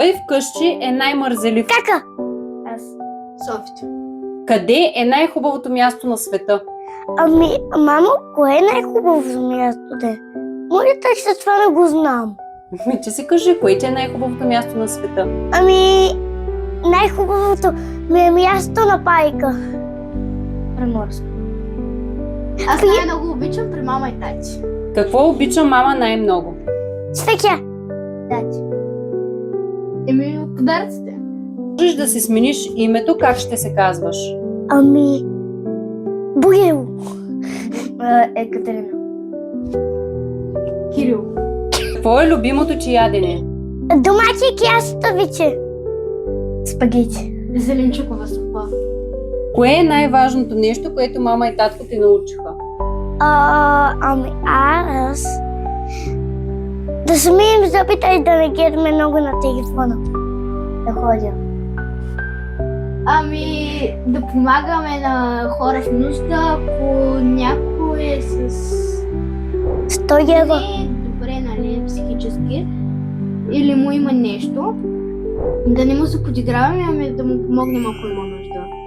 Кой вкъщи е най-мързелив? Кака? Аз. Софито. Къде е най-хубавото място на света? Ами, мамо, кое е най-хубавото място де? Моята че това не го знам. Ти си кажи, кое ти е най-хубавото място на света? Ами, най-хубавото ми е място на пайка. Приморско. Аз най-много обичам при мама и тати. Какво обича мама най-много? Свекя. Тати. Еми от подаръците. Можеш да си смениш името, как ще се казваш? Ами, Боил. Екатерина. Кирил. Какво е любимото ти ядене? Домати кяставиче. Спагети. Зеленчукова супа. Кое е най-важното нещо, което мама и татко ти научиха? Ами аз да се мием зъбите и да не гледаме много на телефона. Да ходя. Ами да помагаме на хора в нужда, ако някой е с 100 евро. добре, нали, психически, или му има нещо, да не му се подиграваме, ами да му помогнем, ако има нужда.